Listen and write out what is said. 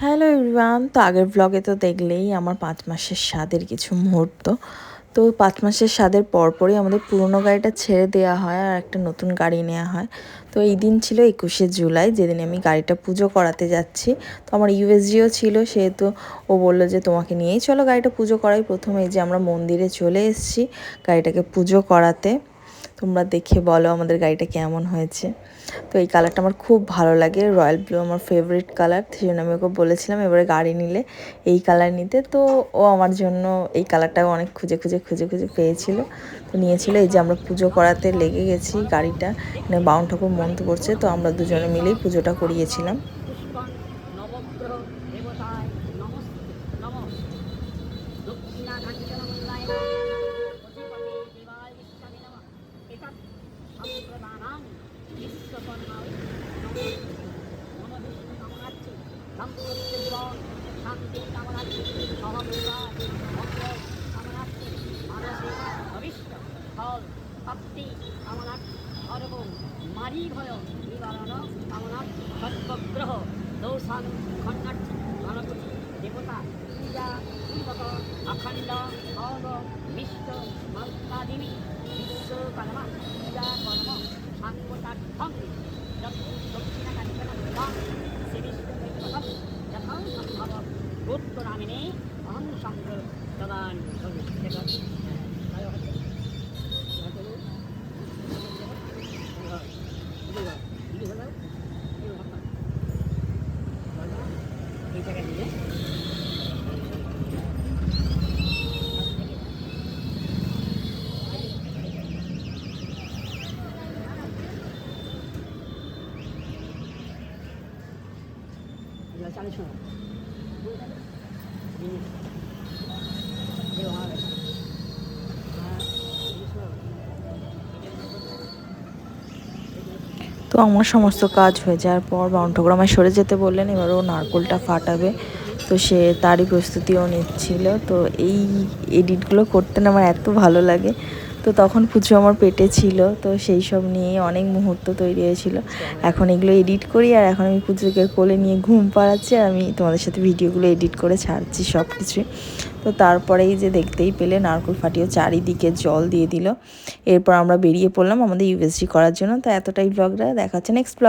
Hello everyone, তো আগের ব্লগে তো দেখলেই আমার 5 মাসের স্বাদের কিছু মুহূর্ত। তো 5 মাসের স্বাদের পরপরই আমাদের পুরনো গাড়িটা ছেড়ে দেওয়া হয় আর একটা নতুন গাড়ি নেওয়া হয়। তো এই দিন ছিল 21শে জুলাই, যেদিন আমি গাড়িটা পুজো করাতে যাচ্ছি। তো আমার ইউএসজিও ছিল, সেহেতু ও বললো যে তোমাকে নিয়েই চলো গাড়িটা পুজো করাই। প্রথমে এই যে আমরা মন্দিরে চলে এসেছি গাড়িটাকে পুজো করাতে। তোমরা দেখে বলো আমাদের গাড়িটা কেমন হয়েছে। তো এই কালারটা আমার খুব ভালো লাগে, রয়্যাল ব্লু আমার ফেভারিট কালার। সেই জন্য আমি ওকে বলেছিলাম এবারে গাড়ি নিলে এই কালার নিতে। তো ও আমার জন্য এই কালারটাও অনেক খুঁজে খুঁজে খুঁজে খুঁজে পেয়েছিল, তো নিয়েছিল। এই যে আমরা পুজো করাতে লেগে গেছি, গাড়িটা মানে বাউন ঠাকুর মন্ত্র পড়ছে, তো আমরা দুজনে মিলেই পুজোটা করিয়েছিলাম। মারি ভয় নিবারণ কামনা সর্বগ্রহ দৌসান খণ্ডার্থী গণপতি দেবতা পূজা পূর্বক অখণ্ড অব মিষ্ট মন্ত্রাদিনী বিশ্বকর্মা পূজা কর্ম সাঙ্গতার্থম দক্ষিণা কাঞ্চন শ্রীবিষ্ণু যথা সম্ভব গোত্রনামিনে অহং শঙ্কর প্রদান তো আমার সমস্ত কাজ হয়ে যাওয়ার পর বাউন ঠাকুর আমায় সরে যেতে বললেন, এবার ও নারকোলটা ফাটাবে। তো সে তারই প্রস্তুতিও নিচ্ছিল। তো এই এডিটগুলো করতে না আমার এত ভালো লাগে। তো তখন পুজো আমার পেটে ছিল, তো সেই সব নিয়ে অনেক মুহূর্ত তৈরি হয়েছিল। এখন এগুলো এডিট করি আর এখন আমি পুজোকে কোলে নিয়ে ঘুম পাড়াচ্ছি আর আমি তোমাদের সাথে ভিডিওগুলো এডিট করে ছাড়ছি সব কিছুই। তো তারপরেই যে দেখতেই পেলে নারকেল ফাটিয়ে চারিদিকে জল দিয়ে দিল। এরপর আমরা বেরিয়ে পড়লাম আমাদের ইউএসজি করার জন্য। তো এতটাই ব্লগটা, দেখা হচ্ছে নেক্সট ব্লগ।